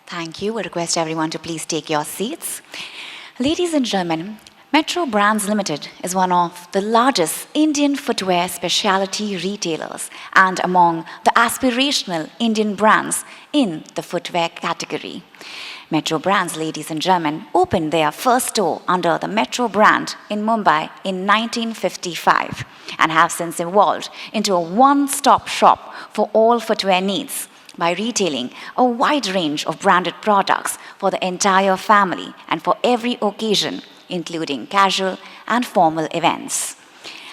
Thank you. I request everyone to please take your seats. Ladies and gentlemen, Metro Brands Limited is one of the largest Indian footwear specialty retailers and among the aspirational Indian brands in the footwear category. Metro Brands, ladies and gentlemen, opened their first store under the Metro brand in Mumbai in 1955 and have since evolved into a one-stop shop for all footwear needs by retailing a wide range of branded products for the entire family and for every occasion, including casual and formal events.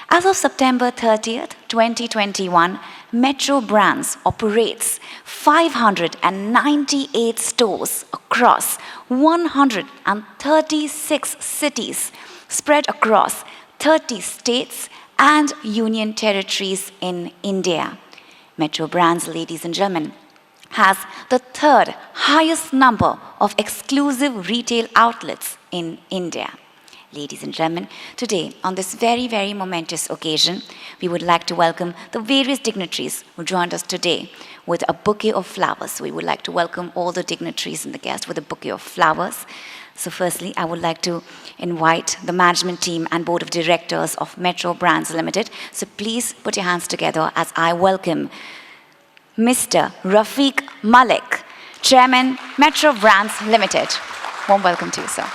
As of September 30th, 2021, Metro Brands operates 598 stores across 136 cities spread across 30 states and union territories in India. Metro Brands, ladies and gentlemen, has the third highest number of exclusive retail outlets in India. Ladies and gentlemen, today, on this very, very momentous occasion, we would like to welcome the various dignitaries who joined us today with a bouquet of flowers. So we would like to welcome all the dignitaries and the guests with a bouquet of flowers. So firstly, I would like to invite the management team and board of directors of Metro Brands Limited. So please put your hands together as I welcome Mr. Rafiq Malik, Chairman, Metro Brands Limited. Warm welcome to you, sir.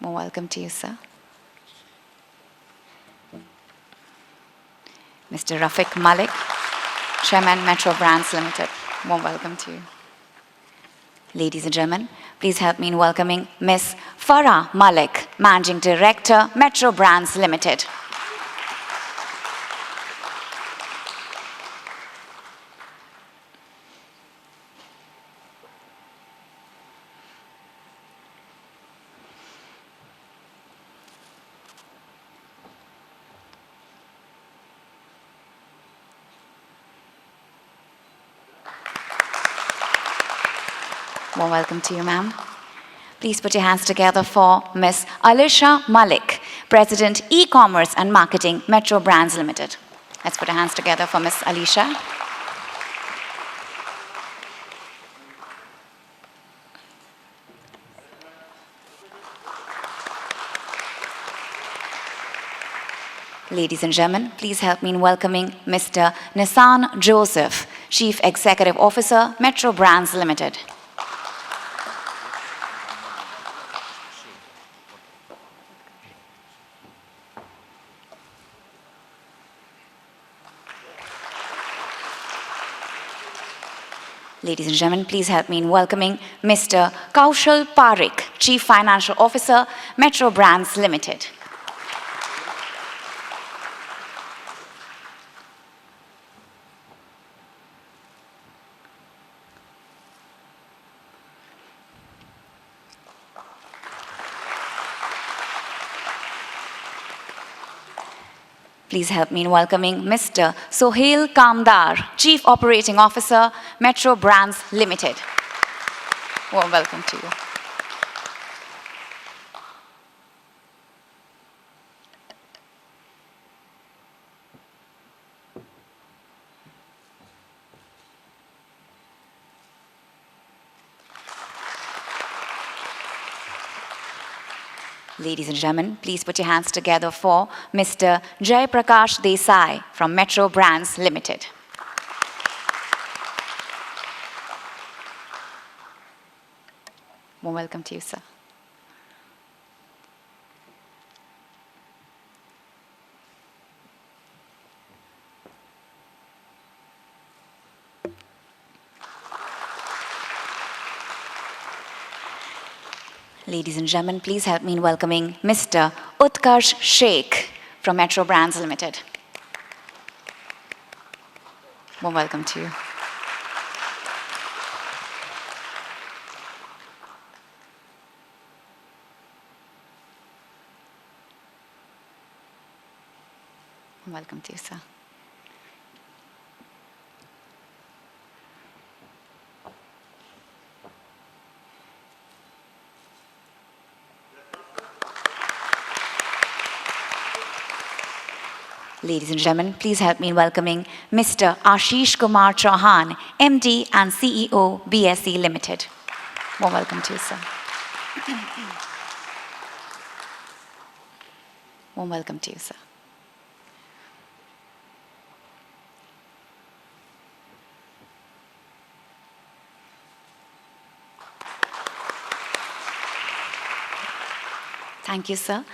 Warm welcome to you, sir. Mr. Rafiq Malik, Chairman, Metro Brands Limited. Warm welcome to you. Ladies and gentlemen, please help me in welcoming Ms. Farah Malik, Managing Director, Metro Brands Limited. Warm welcome to you, ma'am. Please put your hands together for Ms. Alisha Malik, President, E-Commerce and Marketing, Metro Brands Limited. Let's put our hands together for Ms. Alisha. Ladies and gentlemen, please help me in welcoming Mr. Nissan Joseph, Chief Executive Officer, Metro Brands Limited. Ladies and gentlemen, please help me in welcoming Mr. Kaushal Parekh, Chief Financial Officer, Metro Brands Limited. Please help me in welcoming Mr. Sohail Kamdar, Chief Operating Officer, Metro Brands Limited. Warm welcome to you. Ladies and gentlemen, please put your hands together for Mr. Jai Prakash Desai from Metro Brands Limited. Warm welcome to you, sir. Ladies and gentlemen, please help me in welcoming Mr. Utkarsh Sheikh from Metro Brands Limited. Warm welcome to you. Warm welcome to you, sir. Ladies and gentlemen, please help me in welcoming Mr. Ashish Kumar Johan, MD and CEO, BSE Limited. Warm welcome to you, sir. Warm welcome to you, sir. Thank you, sir.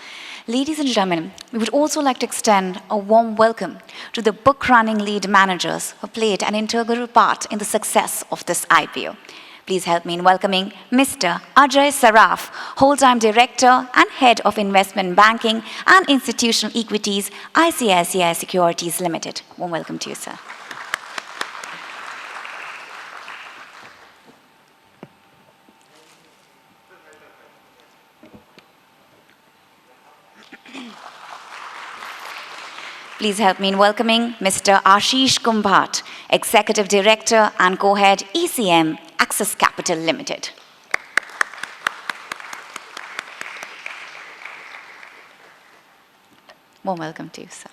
Ladies and gentlemen, we would also like to extend a warm welcome to the book running lead managers who played an integral part in the success of this IPO. Please help me in welcoming Mr. Ajay Saraf, Whole-Time Director and Head of Investment Banking and Institutional Equities, ICICI Securities Limited. Warm welcome to you, sir. Please help me in welcoming Mr. Ashish Kumar, Executive Director and Co-Head ECM, Access Capital Limited. Warm welcome to you, sir.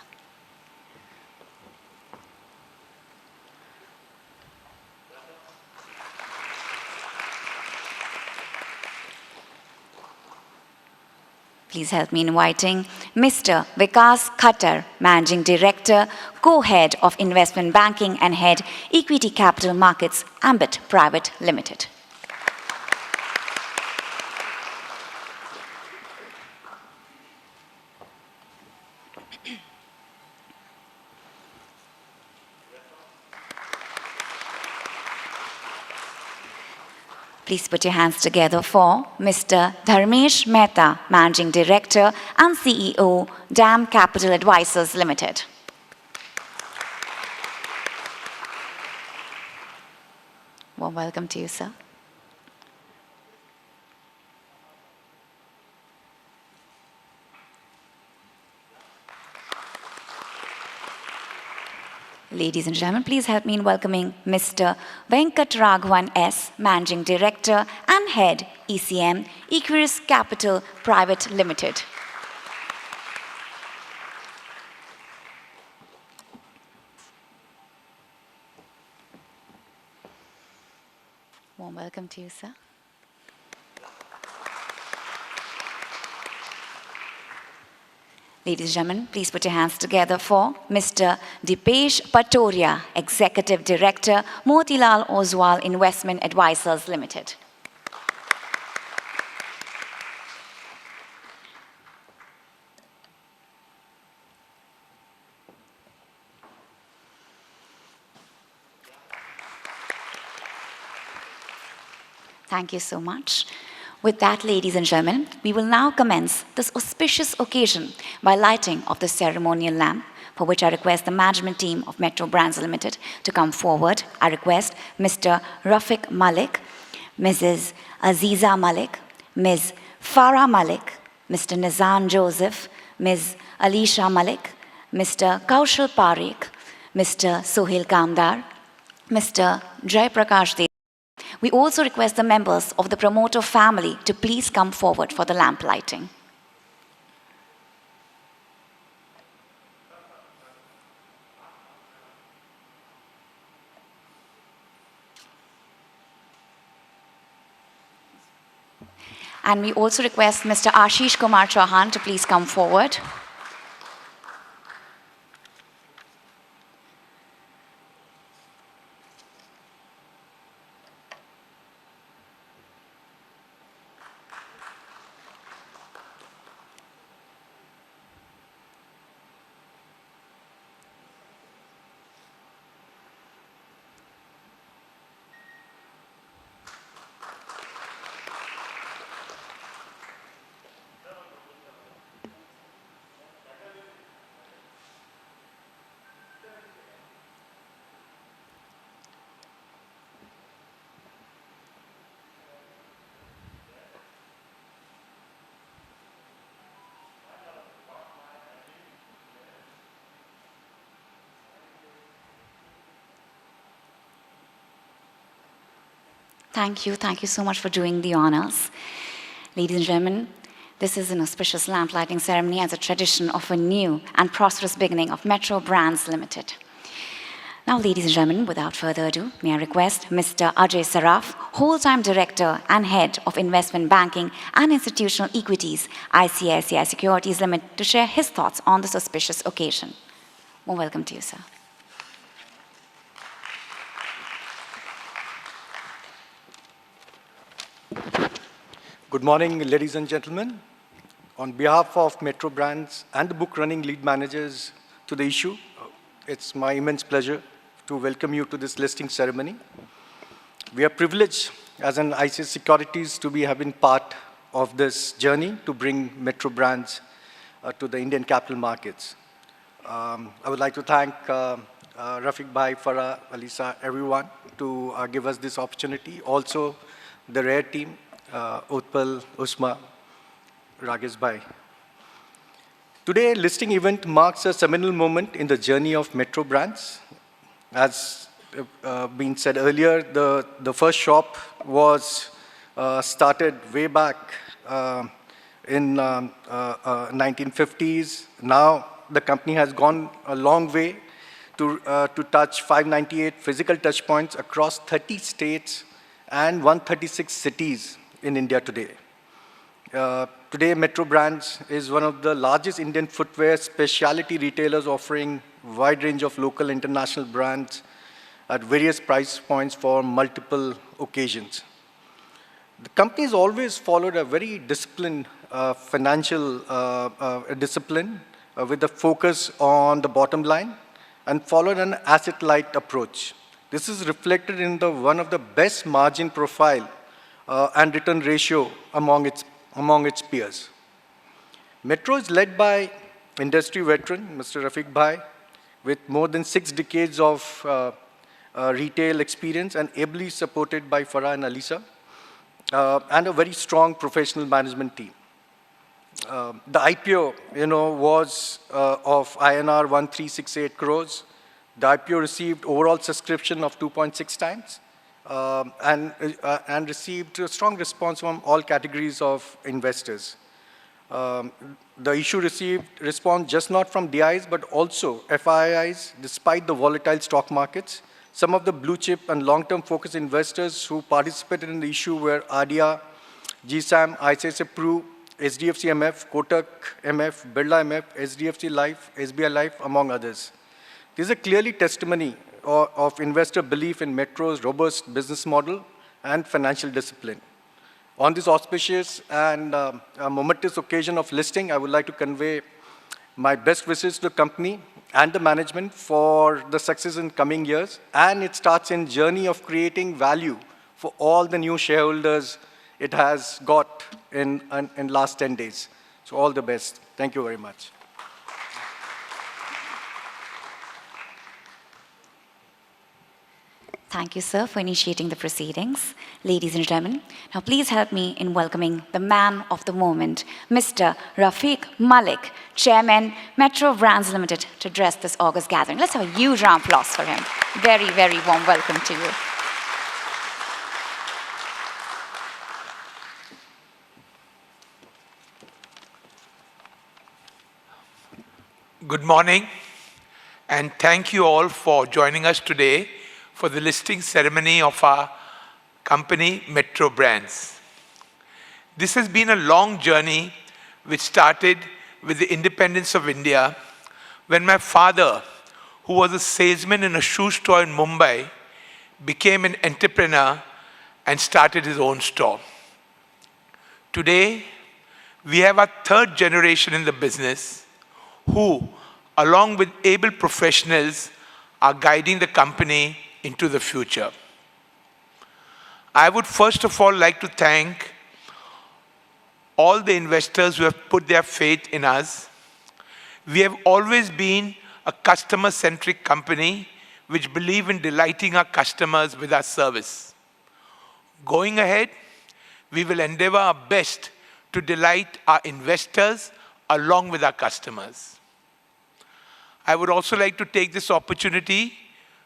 Please help me in inviting Mr. Vikas Khattar, Managing Director, Co-Head of Investment Banking and Head Equity Capital Markets, Ambit Private Limited. Please put your hands together for Mr. Dharmesh Mehta, Managing Director and CEO, DAM Capital Advisors Limited. Warm welcome to you, sir. Ladies and gentlemen, please help me in welcoming Mr. Venkat Raghavan S., Managing Director and Head ECM, Equirus Capital Private Limited. Warm welcome to you, sir. Ladies and gentlemen, please put your hands together for Mr. Dipesh Patoria, Executive Director, Motilal Oswal Investment Advisors Limited. Thank you so much. With that, ladies and gentlemen, we will now commence this auspicious occasion by lighting of the ceremonial lamp, for which I request the management team of Metro Brands Limited to come forward. I request Mr. Rafiq Malik, Mrs. Aziza Malik, Ms. Farah Malik, Mr. Nizam Joseph, Ms. Alisha Malik, Mr. Kaushal Parikh, Mr. Sohail Kamdar, Mr. Jai Prakash Dev. We also request the members of the promoter family to please come forward for the lamp lighting. And we also request Mr. Ashish Kumar Chauhan to please come forward. Thank you so much for doing the honors. Ladies and gentlemen, This is an auspicious lamp lighting ceremony as a tradition of a new and prosperous beginning of Metro Brands Limited. Now, ladies and gentlemen, without further ado, may I request Mr. Ajay Saraf, Whole-Time Director and Head of Investment Banking and Institutional Equities, ICICI Securities Limited, to share his thoughts on this auspicious occasion. Warm welcome to you, sir. Good morning, ladies and gentlemen. On behalf of Metro Brands and the book running lead managers to the issue, it's my immense pleasure to welcome you to this listing ceremony. We are privileged as an ICICI Securities to have been part of this journey to bring Metro Brands to the Indian capital markets. I would like to thank Rafiq Bhai, Farah, Alisa, everyone to give us this opportunity. Also, the rare team, Utpal, Usma, Ragesh Bhai. Today, listing event marks a seminal moment in the journey of Metro Brands. As been said earlier, the first shop was started way back in 1950s. Now, the company has gone a long way to touch 598 physical touch points across 30 states and 136 cities in India today. Today, Metro Brands is one of the largest Indian footwear specialty retailers offering a wide range of local international brands at various price points for multiple occasions. The company has always followed a very disciplined financial discipline with a focus on the bottom line and followed an asset-light approach. This is reflected in one of the best margin profile and return ratio among its peers. Metro is led by industry veteran, Mr. Rafiq Bhai, with more than 6 decades of retail experience and ably supported by Farah and Alisa, and a very strong professional management team. The IPO, was of INR 1368 crores. The IPO received overall subscription of 2.6 times. And received a strong response from all categories of investors. The issue received response just not from DIs, but also FIIs, despite the volatile stock markets. Some of the blue chip and long-term focused investors who participated in the issue were ADIA, GSAM, ICICI Pru, SDFC MF, Kotak MF, Birla MF, SDFC Life, SBI Life, among others. This is a clearly testimony of investor belief in Metro's robust business model and financial discipline. On this auspicious and momentous occasion of listing, I would like to convey my best wishes to the company and the management for the success in coming years, and it starts in journey of creating value for all the new shareholders it has got in last 10 days. So all the best. Thank you very much. Thank you, sir, for initiating the proceedings. Ladies and gentlemen, now please help me in welcoming the man of the moment, Mr. Rafiq Malik, Chairman, Metro Brands Limited, to address this August gathering. Let's have a huge round of applause for him. Very, very warm welcome to you. Good morning, and thank you all for joining us today for the listing ceremony of our company, Metro Brands. This has been a long journey which started with the independence of India when my father, who was a salesman in a shoe store in Mumbai, became an entrepreneur and started his own store. Today, we have our third generation in the business who, along with able professionals, are guiding the company into the future. I would first of all like to thank all the investors who have put their faith in us. We have always been a customer-centric company which believe in delighting our customers with our service. Going ahead, we will endeavor our best to delight our investors along with our customers. I would also like to take this opportunity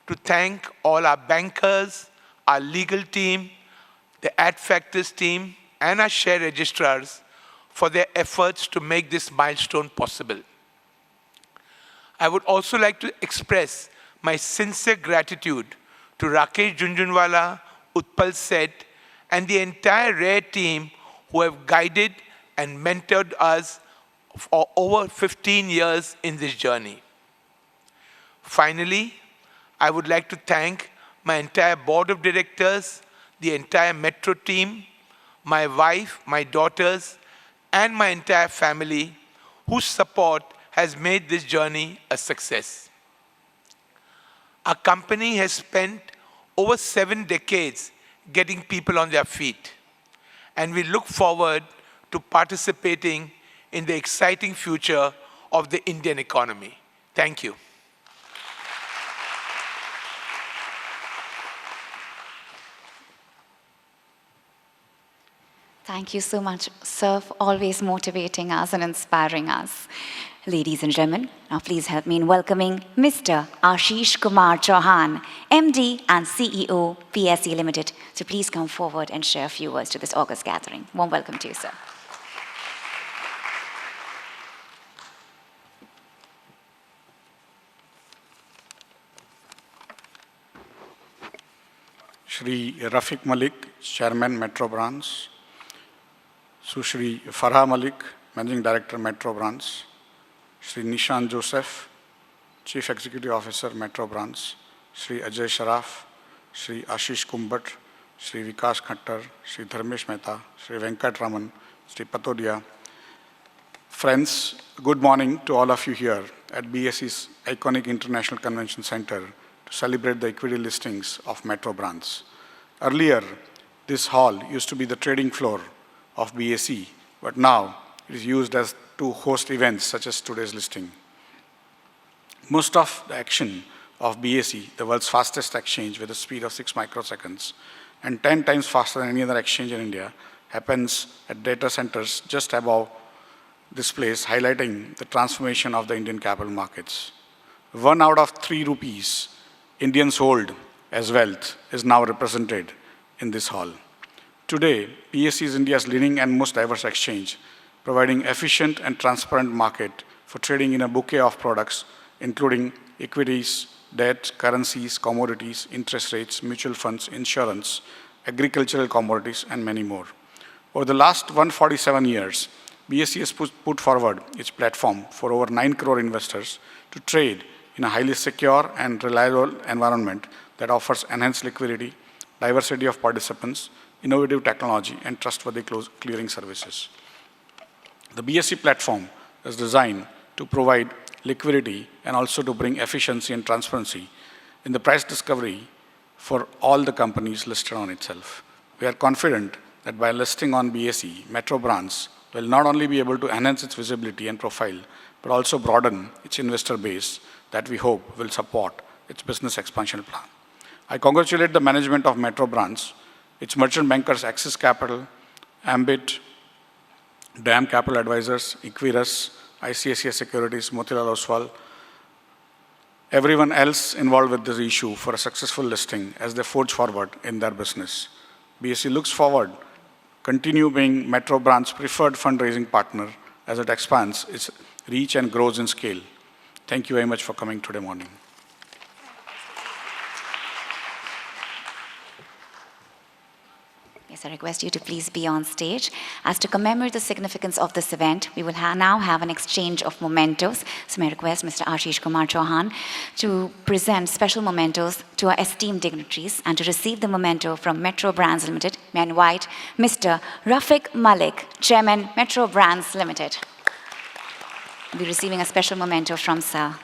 to thank all our bankers, our legal team, the ad factors team, and our share registrars for their efforts to make this milestone possible. I would also like to express my sincere gratitude to Rakesh Junjunwala, Utpal Seth, and the entire RARE team who have guided and mentored us for over 15 years in this journey. Finally, I would like to thank my entire board of directors, the entire Metro team, my wife, my daughters, and my entire family, whose support has made this journey a success. Our company has spent over 7 decades getting people on their feet, and we look forward to participating in the exciting future of the Indian economy. Thank you. Thank you so much, sir, for always motivating us and inspiring us. Ladies and gentlemen, now please help me in welcoming Mr. Ashish Kumar Johan, MD and CEO, PSE Limited. So please come forward and share a few words to this August gathering. Warm welcome to you, sir. Shri Rafiq Malik, Chairman, Metro Branch. Sushri Farha Malik, Managing Director, Metro Branch. Shri Nishan Joseph, Chief Executive Officer, Metro Branch. Shri Ajay Sharaf, Shri Ashish Kumbat, Shri Vikas Khattar, Shri Dharmesh Mehta, Shri Venkat Raman, Shri Patodia. Friends, good morning to all of you here at BSE's iconic International Convention Center to celebrate the equity listings of Metro Branch. Earlier, this hall used to be the trading floor of BSE, but now it is used as to host events such as today's listing. Most of the action of BSE, the world's fastest exchange with a speed of 6 microseconds and 10 times faster than any other exchange in India, happens at data centers just above this place, highlighting the transformation of the Indian capital markets. 1 out of 3 rupees Indians hold as wealth is now represented in this hall. Today, BSE is India's leading and most diverse exchange, providing efficient and transparent market for trading in a bouquet of products, including equities, debt, currencies, commodities, interest rates, mutual funds, insurance, agricultural commodities, and many more. Over the last 147 years, BSE has put forward its platform for over 9 crore investors to trade in a highly secure and reliable environment that offers enhanced liquidity, diversity of participants, innovative technology, and trustworthy clearing services. The BSE platform is designed to provide liquidity and also to bring efficiency and transparency in the price discovery for all the companies listed on itself. We are confident that by listing on BSE, Metro Branch will not only be able to enhance its visibility and profile, but also broaden its investor base that we hope will support its business expansion plan. I congratulate the management of Metro Branch, its merchant bankers Axis Capital, Ambit, DAM Capital Advisors, Equirus, ICICI Securities, Motilal Oswal, everyone else involved with this issue for a successful listing as they forge forward in their business. BSE looks forward continue being Metro Branch's preferred fundraising partner as it expands its reach and grows in scale. Thank you very much for coming today morning. Yes, I request you to please be on stage. As to commemorate the significance of this event, we will now have an exchange of mementos. So may I request Mr. Ashish Kumar Johan to present special mementos to our esteemed dignitaries, and to receive the memento from Metro Brands Limited, may I invite Mr. Rafiq Malik, Chairman, Metro Brands Limited. We'll be receiving a special memento from Sir.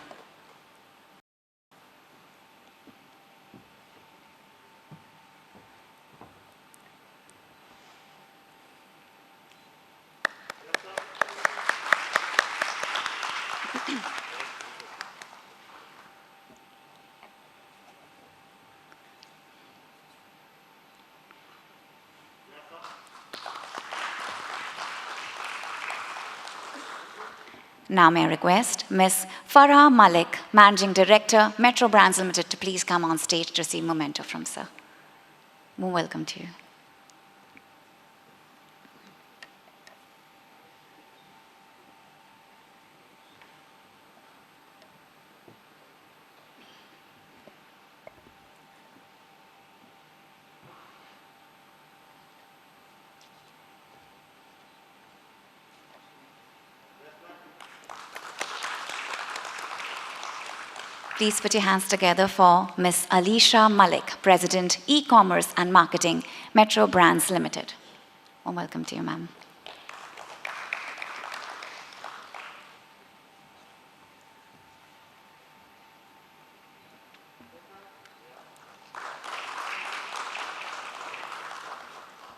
Now may I request Ms. Farha Malik, Managing Director, Metro Brands Limited, to please come on stage to receive memento from Sir. More welcome to you. Please put your hands together for Ms. Alisha Malik, President, E-Commerce and Marketing, Metro Brands Limited. Warm welcome to you, ma'am.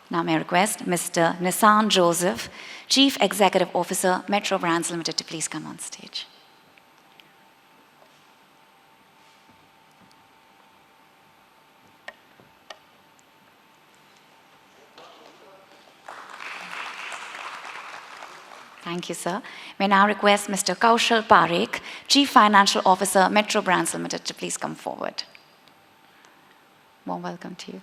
Now may I request Mr. Nissan Joseph, Chief Executive Officer, Metro Brands Limited, to please come on stage. Thank you, sir. May I now request Mr. Kaushal Parekh, Chief Financial Officer, Metro Brands Limited, to please come forward. Warm welcome to you.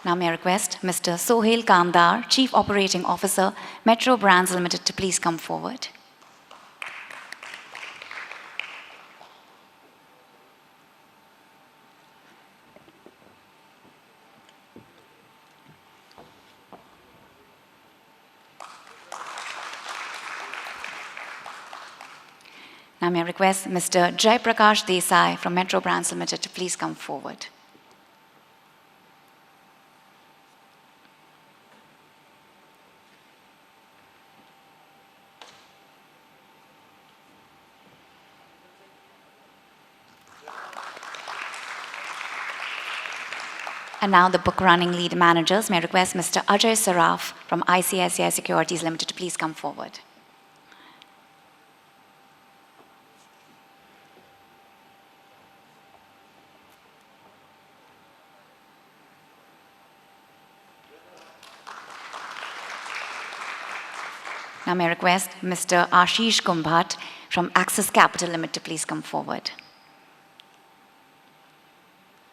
Now may I request Mr. Sohail Kamdar, Chief Operating Officer, Metro Brands Limited, to please come forward. Now may I request Mr. Jai Prakash Desai from Metro Brands Limited to please come forward. And now the book running lead managers, may I request Mr. Ajay Saraf from ICICI Securities Limited to please come forward. Now may I request Mr. Ashish Kumbhat from Axis Capital Limited to please come forward.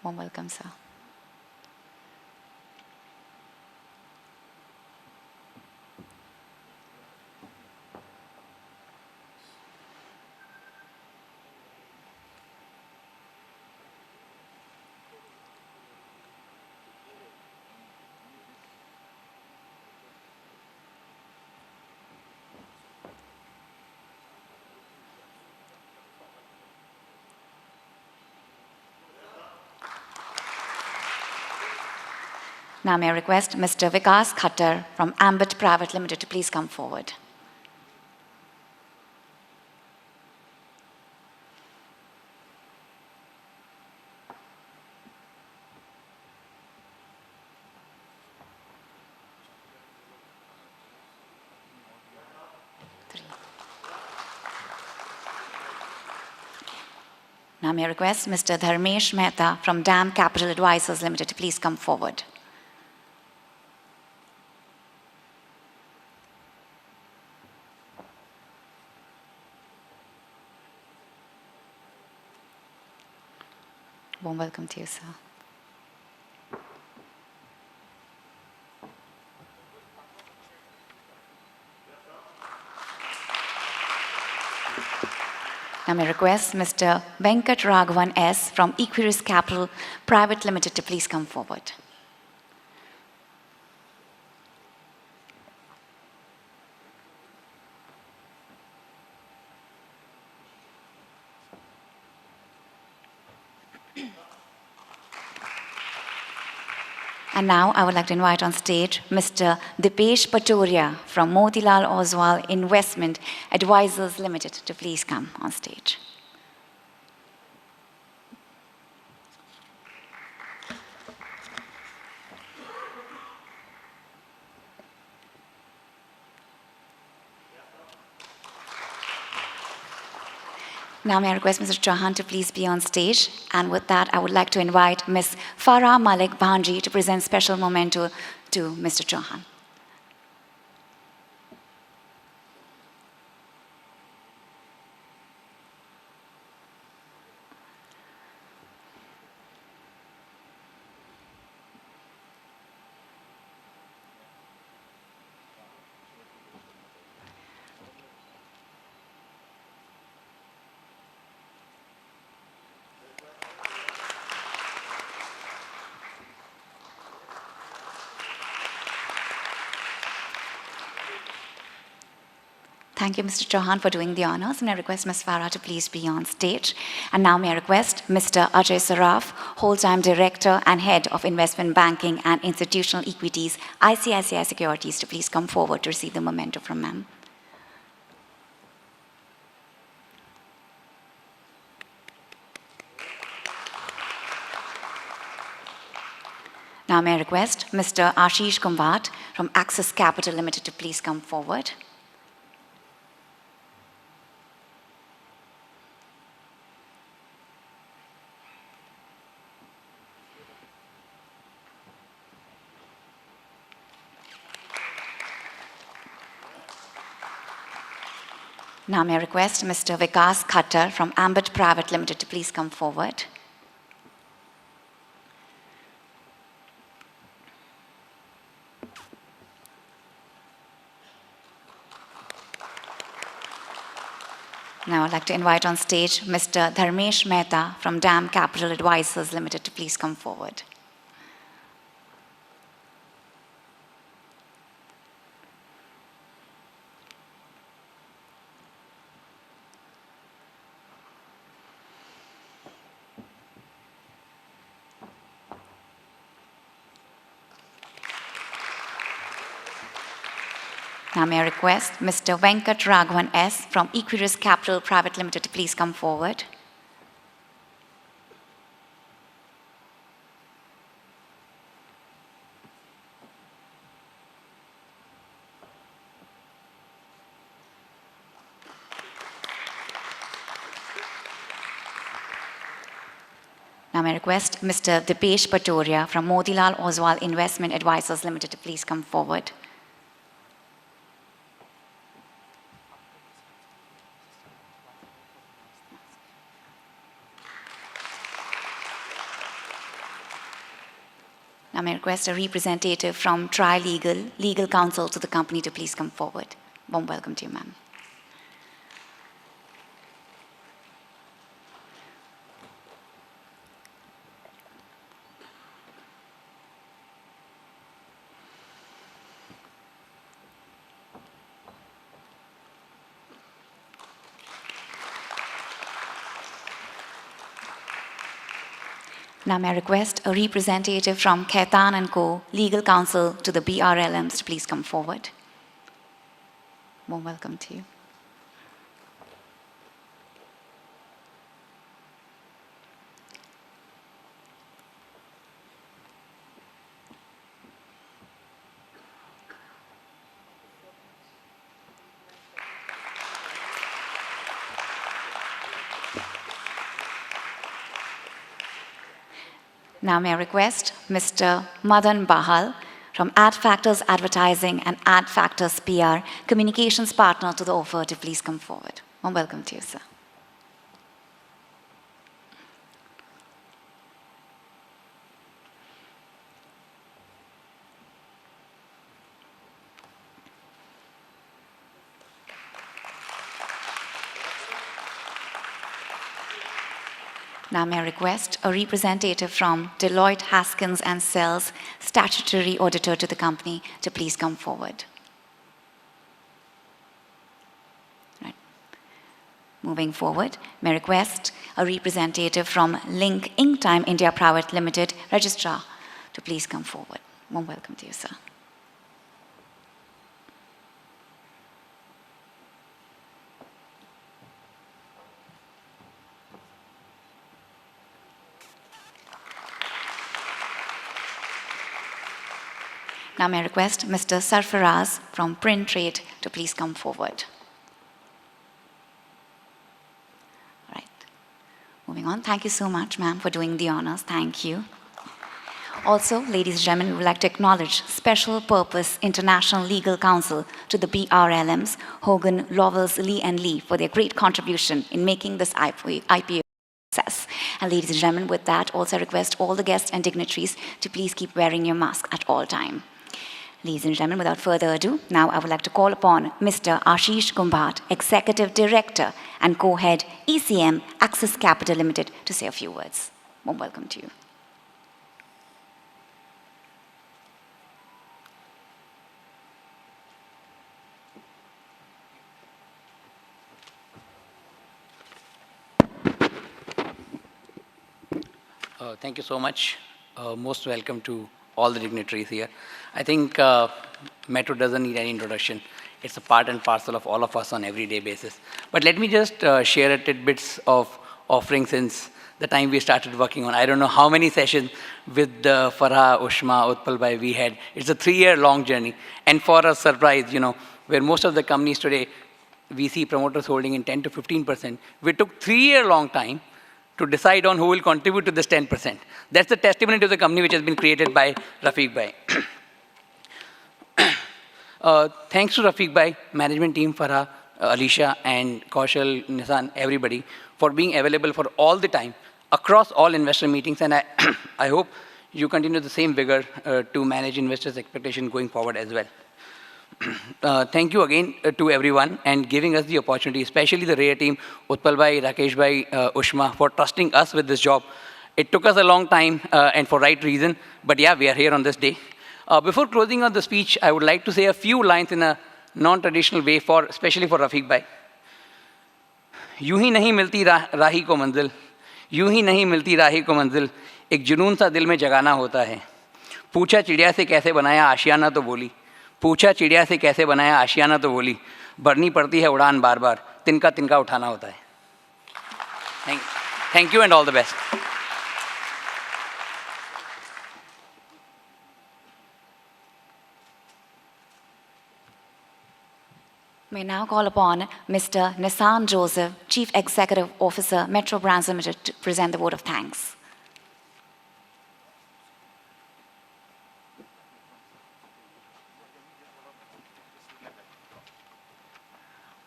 Warm welcome, sir. Now may I request Mr. Vikas Khattar from Ambit Private Limited to please come forward. Now may I request Mr. Dharmesh Mehta from DAM Capital Advisors Limited to please come forward. Warm welcome to you, sir. Now may I request Mr. Venkat Raghavan S. from Equirus Capital Private Limited to please come forward. And now I would like to invite on stage Mr. Dipesh Patoria from Motilal Oswal Investment Advisors Limited to please come on stage. Now may I request Mr. Johan to please be on stage. And with that, I would like to invite Ms. Farah Malik Bhanji to present special memento to Mr. Johan. Thank you, Mr. Johan, for doing the honors. And I request Ms. Farah to please be on stage. And now may I request Mr. Ajay Saraf, whole-time Director and Head of Investment Banking and Institutional Equities, ICICI Securities, to please come forward to receive the memento from ma'am. Now may I request Mr. Ashish Kumar from Axis Capital Limited to please come forward. Now may I request Mr. Vikas Khattar from Ambit Private Limited to please come forward. Now I'd like to invite on stage Mr. Dharmesh Mehta from DAM Capital Advisors Limited to please come forward. Now may I request Mr. Venkat Raghavan S. from Equirus Capital Private Limited to please come forward. Now may I request Mr. Dipesh Patoria from Motilal Oswal Investment Advisors Limited to please come forward. Now may I request a representative from Tri-Legal, legal counsel to the company to please come forward. Warm welcome to you, ma'am. Now may I request a representative from Khaitan & Co. Legal Counsel to the BRLMs to please come forward. Warm welcome to you. Now may I request Mr. Madan Bahal from Ad Factors Advertising and Ad Factors PR, communications partner to the offer, to please come forward. Warm welcome to you, sir. Now may I request a representative from Deloitte Haskins and Sells, statutory auditor to the company, to please come forward. Right. Moving forward, may I request a representative from Link Inktime India Private Limited, registrar, to please come forward. Warm welcome to you, sir. Now may I request Mr. Sarfaraz from Print Trade to please come forward. All right. Moving on. Thank you so much, ma'am, for doing the honors. Thank you. Also, ladies and gentlemen, we would like to acknowledge Special Purpose International Legal Counsel to the BRLMs, Hogan, Lovells, Lee and Lee, for their great contribution in making this IPO success. And ladies and gentlemen, with that, also request all the guests and dignitaries to please keep wearing your mask at all time. Ladies and gentlemen, without further ado, now I would like to call upon Mr. Ashish Kumar, Executive Director and Co-Head, ECM, Axis Capital Limited, to say a few words. Warm welcome to you. Thank you so much. Most welcome to all the dignitaries here. I think Metro doesn't need any introduction. It's a part and parcel of all of us on everyday basis. But let me just share a tidbits of offering since the time we started working on. I don't know how many sessions with Farha, Ushma, Utpal Bhai we had. It's a 3-year-long journey. And for a surprise, where most of the companies today, we see promoters holding in 10 to 15%, we took 3-year-long time to decide on who will contribute to this 10%. That's the testimony to the company which has been created by Rafiq Bhai. Thanks to Rafiq Bhai, management team, Farha, Alisha, and Kaushal, Nisan, everybody, for being available for all the time across all investor meetings. And I hope you continue the same vigor to manage investors' expectation going forward as well. Thank you again to everyone and giving us the opportunity, especially the RARE team, Utpal Bhai, Rakesh Bhai, Ushma, for trusting us with this job. It took us a long time and for right reason, but yeah, we are here on this day. Before closing on the speech, I would like to say a few lines in a non-traditional way, especially for Rafiq Bhai. यूं ही नहीं मिलती राही को मंजिल, यूं ही नहीं मिलती राही को मंजिल, एक जुनून सा दिल में जगाना होता है. पूछा चिड़िया से कैसे बनाया आशियाना तो बोली, पूछा चिड़िया से कैसे बनाया आशियाना तो बोली, भरनी पड़ती है उड़ान बार बार, तिनका तिनका उठाना होता है. Thank you and all the best. May now call upon Mr. Nissan Joseph, Chief Executive Officer, Metro Brands Limited, to present the vote of thanks.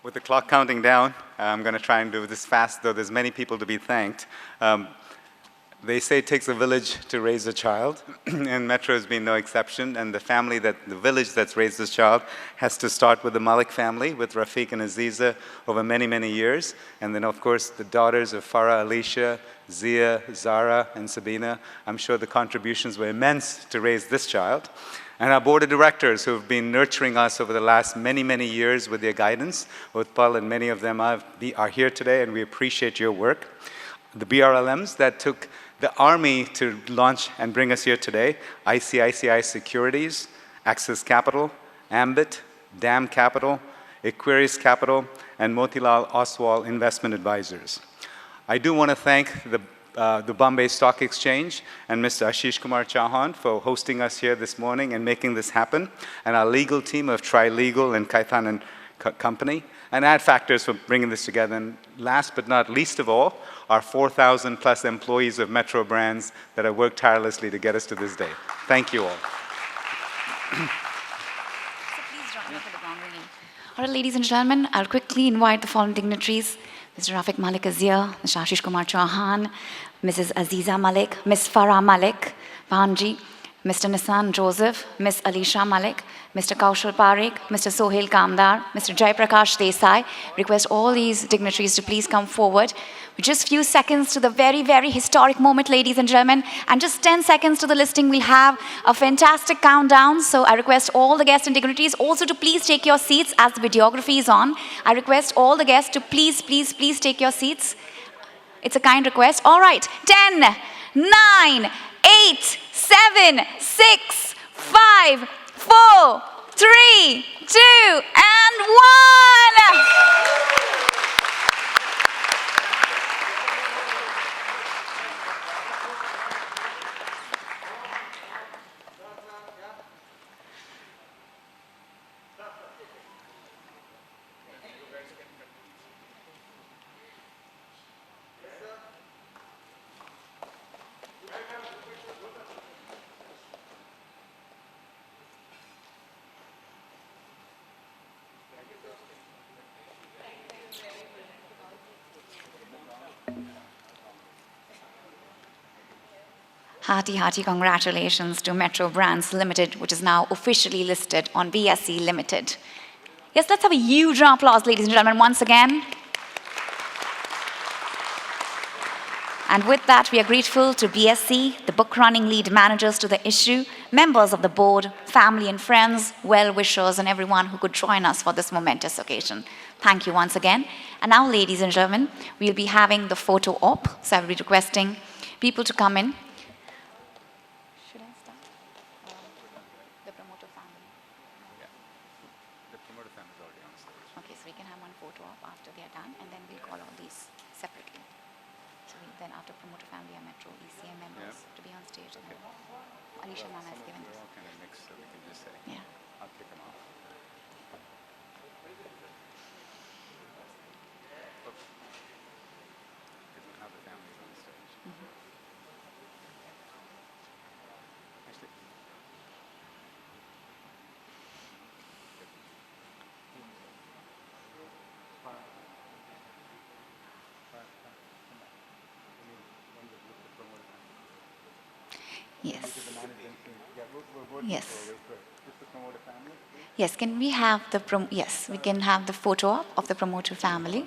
With the clock counting down, I'm going to try and do this fast, though there's many people to be thanked. They say it takes a village to raise a child, and Metro has been no exception. And the village that's raised this child has to start with the Malik family, with Rafiq and Aziza over many, many years. And then, of course, the daughters of Farah, Alicia, Zia, Zara, and Sabina. I'm sure the contributions were immense to raise this child. And our board of directors who have been nurturing us over the last many, many years with their guidance. Utpal and many of them are here today, and we appreciate your work. The BRLMs that took the army to launch and bring us here today, ICICI Securities, Axis Capital, Ambit, DAM Capital, Aquarius Capital, and Motilal Oswal Investment Advisors. I do want to thank the Bombay Stock Exchange and Mr. Ashish Kumar Chauhan for hosting us here this morning and making this happen, and our legal team of Tri-Legal and Kaithan and Company, and Ad Factors for bringing this together. And last but not least of all, our 4,000 plus employees of Metro Brands that have worked tirelessly to get us to this day. Thank you all. So please join me for the ground ringing. All right, ladies and gentlemen, I'll quickly invite the following dignitaries. Mr. Rafiq Malik is here, Mr. Ashish Kumar Chauhan, Mrs. Aziza Malik, Ms. Farah Malik, Banji, Mr. Nissan Joseph, Ms. Alisha Malik, Mr. Kaushal Parekh, Mr. Sohail Kamdar, Mr. Jai Prakash Desai. Request all these dignitaries to please come forward. With just few seconds to the very, very historic moment, ladies and gentlemen, and just 10 seconds to the listing, we'll have a fantastic countdown. So I request all the guests and dignitaries also to please take your seats as the videography is on. I request all the guests to please, please, please take your seats. It's a kind request. All right, 10, 9, 8, 7, 6, 5, 4, 3, 2, and 1. Hearty, hearty congratulations to Metro Brands Limited, which is now officially listed on BSE Limited. Yes, let's have a huge round of applause, ladies and gentlemen, once again. And with that, we are grateful to BSE, the book running lead managers to the issue, members of the board, family and friends, well-wishers, and everyone who could join us for this momentous occasion. Thank you once again. And now, ladies and gentlemen, we'll be having the photo op. So I will be requesting people to come in. Should I start? The promoter family. The promoter family is already on stage. Okay, so we can have one photo op after they are done, and then we'll call all these separately. So then after promoter family are Metro ECM members to be on stage. And then Alicia ma'am has given They're this. all kind of mixed, so we can just say, Yeah. I'll kick them off. Now the family's on stage. Actually, Yes. yeah, we're working Yes. for just the promoter family. Yes, can we have the yes, we can have the photo op of the promoter family.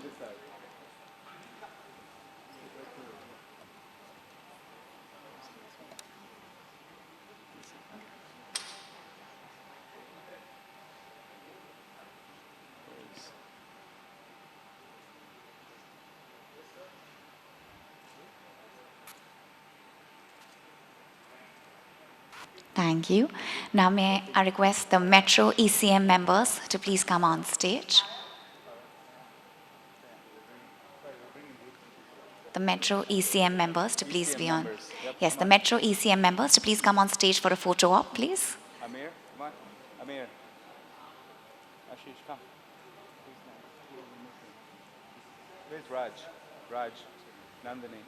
Thank you. Now may I request the Metro ECM members to please come on stage. The Metro ECM members to please be on. members, yep, Yes, the Metro ECM members to please come on stage for a photo op, please. Amir, come on. Amir. Ashish, come. Where's Raj? Raj. Nandini.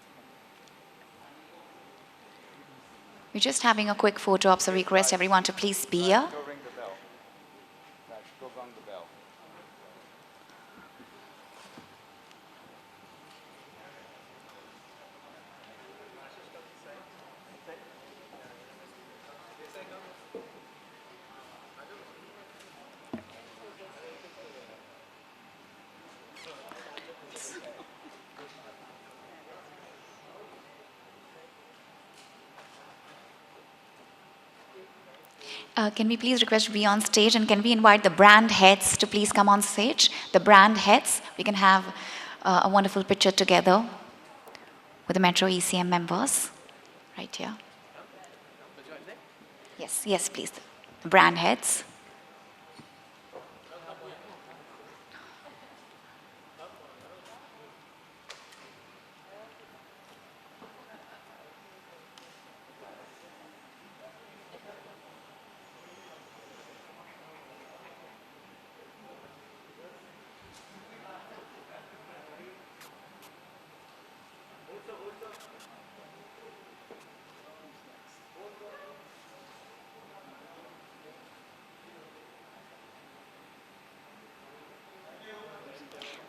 We're just having a quick photo op, so we request everyone to please be here. Go ring the bell. Raj, go gong the bell. Can we please request to be on stage, and can we invite the brand heads to please come on stage? The brand heads, we can have a wonderful picture together with the Metro ECM members right here. Yes, yes, please. The brand heads.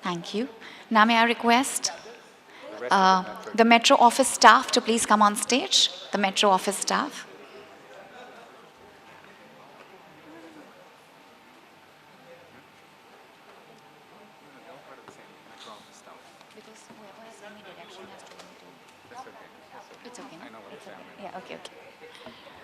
Thank you. Now may I request The rest of the Metro. the Metro office staff to please come on stage. The Metro office staff. Because whoever has any direction has to go to. That's okay. That's okay. It's okay, no? I know what the family. Yeah, okay, okay.